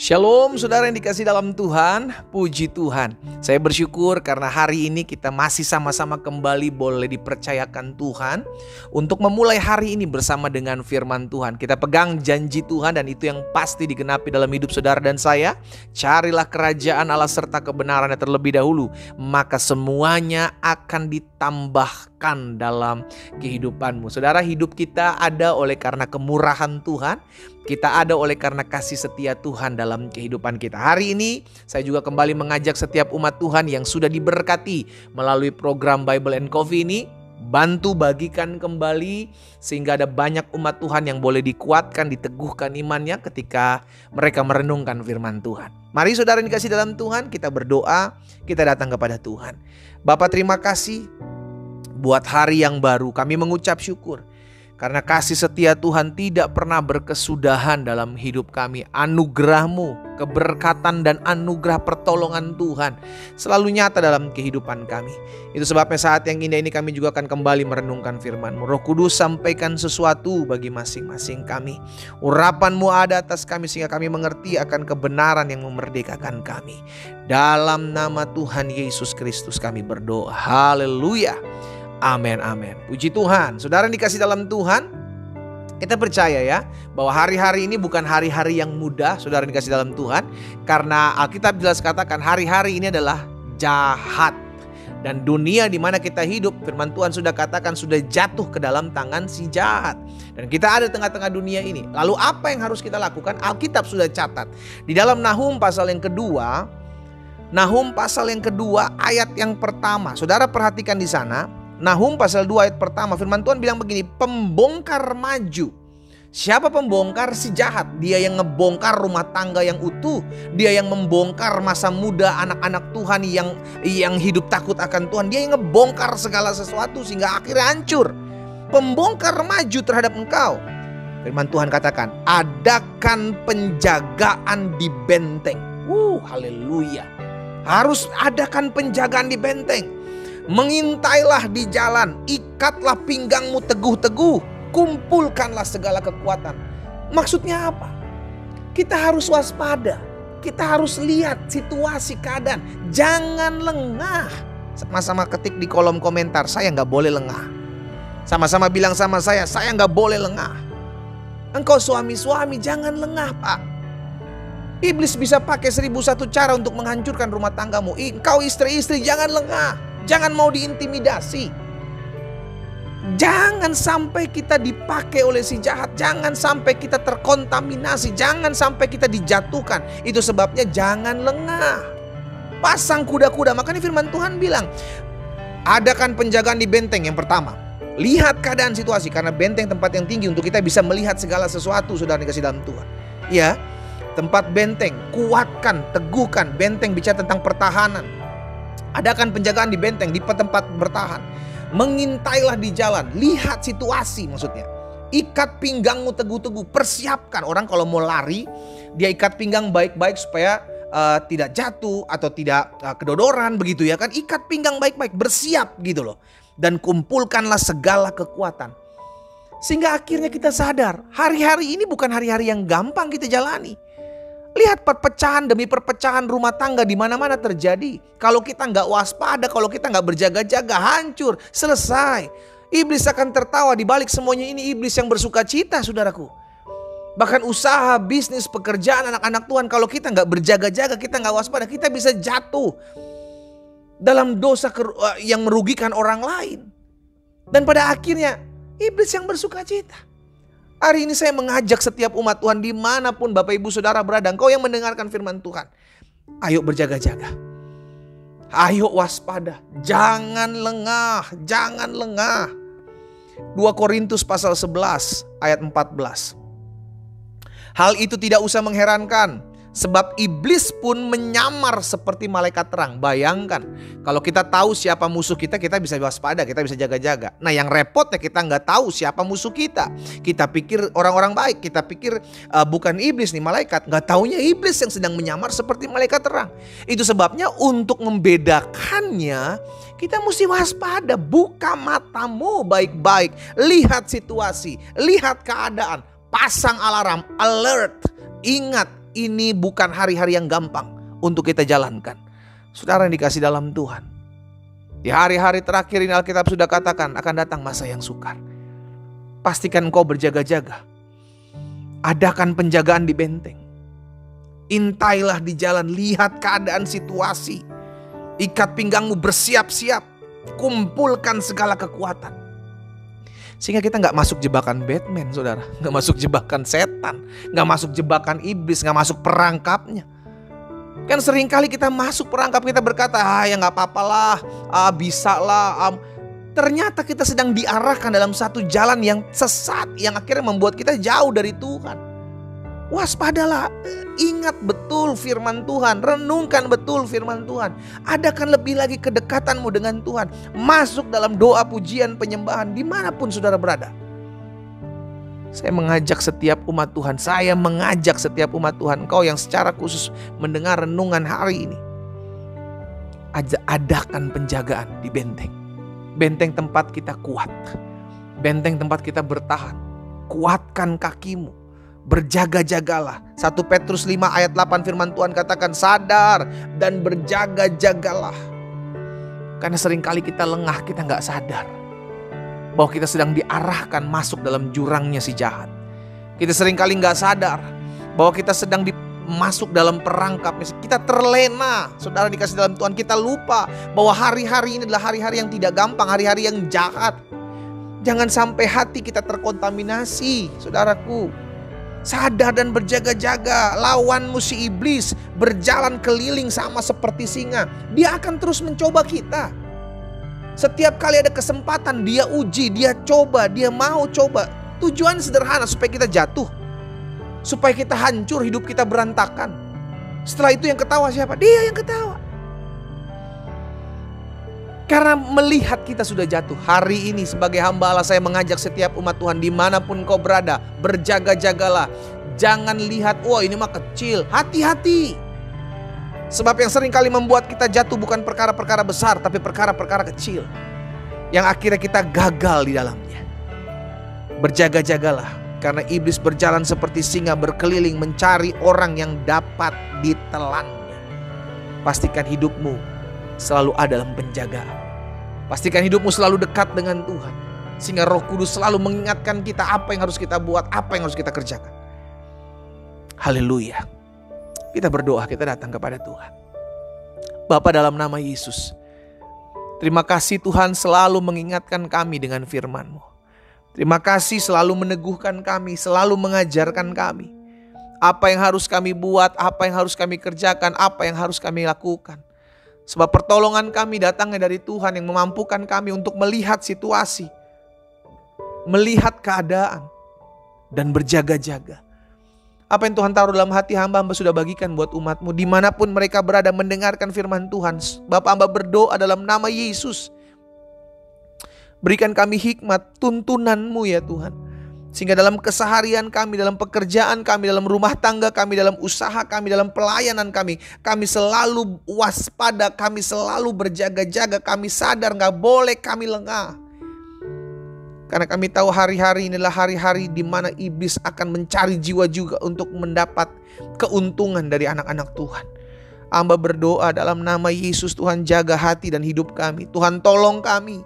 Shalom saudara yang dikasih dalam Tuhan, puji Tuhan. Saya bersyukur karena hari ini kita masih sama-sama kembali boleh dipercayakan Tuhan untuk memulai hari ini bersama dengan firman Tuhan. Kita pegang janji Tuhan dan itu yang pasti digenapi dalam hidup saudara dan saya. Carilah kerajaan Allah serta kebenarannya terlebih dahulu, maka semuanya akan ditambahkan dalam kehidupanmu. Saudara, hidup kita ada oleh karena kemurahan Tuhan. Kita ada oleh karena kasih setia Tuhan dalam kehidupan kita. Hari ini saya juga kembali mengajak setiap umat Tuhan yang sudah diberkati melalui program Bible and Coffee ini. Bantu bagikan kembali sehingga ada banyak umat Tuhan yang boleh dikuatkan, diteguhkan imannya ketika mereka merenungkan firman Tuhan. Mari saudara yang dikasih dalam Tuhan, kita berdoa, kita datang kepada Tuhan. Bapa, terima kasih buat hari yang baru. Kami mengucap syukur karena kasih setia Tuhan tidak pernah berkesudahan dalam hidup kami. Anugerah-Mu, keberkatan dan anugerah pertolongan Tuhan selalu nyata dalam kehidupan kami. Itu sebabnya saat yang indah ini kami juga akan kembali merenungkan firman-Mu. Roh Kudus, sampaikan sesuatu bagi masing-masing kami. Urapan-Mu ada atas kami sehingga kami mengerti akan kebenaran yang memerdekakan kami. Dalam nama Tuhan Yesus Kristus kami berdoa. Haleluya. Amin, amin. Puji Tuhan. Saudara yang dikasih dalam Tuhan, kita percaya ya bahwa hari-hari ini bukan hari-hari yang mudah, saudara yang dikasih dalam Tuhan. Karena Alkitab jelas katakan hari-hari ini adalah jahat. Dan dunia di mana kita hidup, firman Tuhan sudah katakan sudah jatuh ke dalam tangan si jahat. Dan kita ada di tengah-tengah dunia ini. Lalu apa yang harus kita lakukan? Alkitab sudah catat. Di dalam Nahum pasal yang kedua, ayat yang pertama. Saudara perhatikan di sana. Nahum pasal 2 ayat pertama, firman Tuhan bilang begini, pembongkar maju. Siapa pembongkar? Si jahat. Dia yang ngebongkar rumah tangga yang utuh. Dia yang membongkar masa muda anak-anak Tuhan yang hidup takut akan Tuhan. Dia yang ngebongkar segala sesuatu sehingga akhirnya hancur. Pembongkar maju terhadap engkau. Firman Tuhan katakan, adakan penjagaan di benteng. Haleluya. Harus adakan penjagaan di benteng. Mengintailah di jalan, ikatlah pinggangmu teguh-teguh, kumpulkanlah segala kekuatan. Maksudnya apa? Kita harus waspada, kita harus lihat situasi keadaan. Jangan lengah. Sama-sama ketik di kolom komentar, saya gak boleh lengah. Sama-sama bilang sama saya gak boleh lengah. Engkau suami-suami jangan lengah, Pak. Iblis bisa pakai 1001 cara untuk menghancurkan rumah tanggamu. Engkau istri-istri jangan lengah. Jangan mau diintimidasi. Jangan sampai kita dipakai oleh si jahat. Jangan sampai kita terkontaminasi. Jangan sampai kita dijatuhkan. Itu sebabnya jangan lengah. Pasang kuda-kuda. Makanya firman Tuhan bilang, adakan penjagaan di benteng yang pertama. Lihat keadaan situasi. Karena benteng tempat yang tinggi untuk kita bisa melihat segala sesuatu. Saudara dikasih dalam Tuhan. Ya, tempat benteng. Kuatkan, teguhkan. Benteng bicara tentang pertahanan. Adakan penjagaan di benteng, di tempat bertahan. Mengintailah di jalan. Lihat situasi maksudnya. Ikat pinggangmu teguh-teguh. Persiapkan. Orang kalau mau lari, dia ikat pinggang baik-baik supaya tidak jatuh atau tidak kedodoran begitu ya kan. Ikat pinggang baik-baik. Bersiap gitu loh. Dan kumpulkanlah segala kekuatan. Sehingga akhirnya kita sadar. Hari-hari ini bukan hari-hari yang gampang kita jalani. Lihat perpecahan demi perpecahan rumah tangga di mana-mana terjadi. Kalau kita nggak waspada, kalau kita nggak berjaga-jaga, hancur, selesai. Iblis akan tertawa di balik semuanya ini. Iblis yang bersuka cita, saudaraku. Bahkan usaha, bisnis, pekerjaan anak-anak Tuhan, kalau kita nggak berjaga-jaga, kita nggak waspada, kita bisa jatuh dalam dosa yang merugikan orang lain. Dan pada akhirnya iblis yang bersuka cita. Hari ini saya mengajak setiap umat Tuhan dimanapun Bapak Ibu Saudara berada. Engkau yang mendengarkan firman Tuhan. Ayo berjaga-jaga. Ayo waspada. Jangan lengah. Jangan lengah. 2 Korintus pasal 11 ayat 14. Hal itu tidak usah mengherankan. Sebab iblis pun menyamar seperti malaikat terang. Bayangkan, kalau kita tahu siapa musuh kita, kita bisa waspada, kita bisa jaga-jaga. Nah yang repotnya kita nggak tahu siapa musuh kita. Kita pikir orang-orang baik, kita pikir bukan iblis nih malaikat. Nggak taunya iblis yang sedang menyamar seperti malaikat terang. Itu sebabnya untuk membedakannya, kita mesti waspada. Buka matamu baik-baik, lihat situasi, lihat keadaan. Pasang alarm, alert. Ingat, ini bukan hari-hari yang gampang untuk kita jalankan. Saudara yang dikasih dalam Tuhan, di hari-hari terakhir ini Alkitab sudah katakan akan datang masa yang sukar. Pastikan engkau berjaga-jaga. Adakan penjagaan di benteng. Intailah di jalan, lihat keadaan situasi. Ikat pinggangmu, bersiap-siap. Kumpulkan segala kekuatan. Sehingga kita gak masuk jebakan Batman, saudara. Gak masuk jebakan setan. Gak masuk jebakan iblis, gak masuk perangkapnya. Kan seringkali kita masuk perangkap, kita berkata, ya gak apa-apalah, bisa lah. Ternyata kita sedang diarahkan dalam satu jalan yang sesat, yang akhirnya membuat kita jauh dari Tuhan. Waspadalah, ingat betul firman Tuhan, renungkan betul firman Tuhan. Adakan lebih lagi kedekatanmu dengan Tuhan. Masuk dalam doa, pujian, penyembahan dimanapun saudara berada. Saya mengajak setiap umat Tuhan, engkau yang secara khusus mendengar renungan hari ini. Adakan penjagaan di benteng. Benteng tempat kita kuat. Benteng tempat kita bertahan. Kuatkan kakimu. Berjaga-jagalah. 1 Petrus 5 ayat 8 firman Tuhan katakan, sadar dan berjaga-jagalah. Karena seringkali kita lengah, kita gak sadar bahwa kita sedang diarahkan masuk dalam jurangnya si jahat. Kita seringkali gak sadar bahwa kita sedang masuk dalam perangkap. Kita terlena, saudara dikasih dalam Tuhan. Kita lupa bahwa hari-hari ini adalah hari-hari yang tidak gampang, hari-hari yang jahat. Jangan sampai hati kita terkontaminasi, saudaraku. Sadar dan berjaga-jaga. Lawanmu si iblis berjalan keliling sama seperti singa. Dia akan terus mencoba kita. Setiap kali ada kesempatan dia uji, dia coba, dia mau coba. Tujuan sederhana supaya kita jatuh, supaya kita hancur, hidup kita berantakan. Setelah itu yang ketawa siapa? Dia yang ketawa. Karena melihat kita sudah jatuh. Hari ini sebagai hamba Allah, saya mengajak setiap umat Tuhan dimanapun kau berada, berjaga-jagalah. Jangan lihat, wah ini mah kecil. Hati-hati. Sebab yang sering kali membuat kita jatuh bukan perkara-perkara besar, tapi perkara-perkara kecil yang akhirnya kita gagal di dalamnya. Berjaga-jagalah, karena iblis berjalan seperti singa berkeliling mencari orang yang dapat ditelannya. Pastikan hidupmu selalu ada dalam penjagaan. Pastikan hidupmu selalu dekat dengan Tuhan, sehingga Roh Kudus selalu mengingatkan kita apa yang harus kita buat, apa yang harus kita kerjakan. Haleluya. Kita berdoa, kita datang kepada Tuhan. Bapa, dalam nama Yesus, terima kasih Tuhan selalu mengingatkan kami dengan firman-Mu. Terima kasih selalu meneguhkan kami, selalu mengajarkan kami apa yang harus kami buat, apa yang harus kami kerjakan, apa yang harus kami lakukan. Sebab pertolongan kami datangnya dari Tuhan yang memampukan kami untuk melihat situasi, melihat keadaan, dan berjaga-jaga. Apa yang Tuhan taruh dalam hati hamba-hamba sudah bagikan buat umat-Mu. Dimanapun mereka berada mendengarkan firman Tuhan, Bapak hamba berdoa dalam nama Yesus. Berikan kami hikmat, tuntunan-Mu ya Tuhan. Sehingga dalam keseharian kami, dalam pekerjaan kami, dalam rumah tangga kami, dalam usaha kami, dalam pelayanan kami selalu waspada, kami selalu berjaga-jaga, kami sadar gak boleh kami lengah. Karena kami tahu hari-hari inilah hari-hari di mana iblis akan mencari jiwa juga untuk mendapat keuntungan dari anak-anak Tuhan. Hamba berdoa dalam nama Yesus, Tuhan jaga hati dan hidup kami. Tuhan tolong kami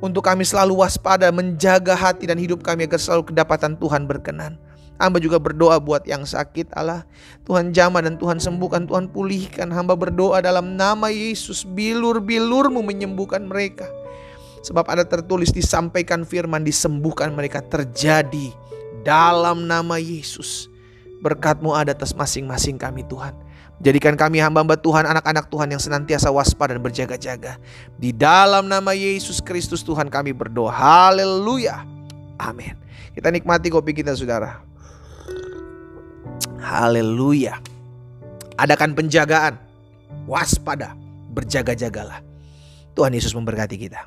untuk kami selalu waspada, menjaga hati dan hidup kami agar selalu kedapatan Tuhan berkenan. Hamba juga berdoa buat yang sakit, Allah. Tuhan jamah dan Tuhan sembuhkan, Tuhan pulihkan. Hamba berdoa dalam nama Yesus, bilur-bilur-Mu menyembuhkan mereka. Sebab ada tertulis, disampaikan firman, disembuhkan mereka. Terjadi dalam nama Yesus. Berkat-Mu ada atas masing-masing kami Tuhan. Jadikan kami hamba-hamba Tuhan, anak-anak Tuhan yang senantiasa waspada dan berjaga-jaga. Di dalam nama Yesus Kristus Tuhan kami berdoa. Haleluya. Amin. Kita nikmati kopi kita saudara. Haleluya. Adakan penjagaan. Waspada. Berjaga-jagalah. Tuhan Yesus memberkati kita.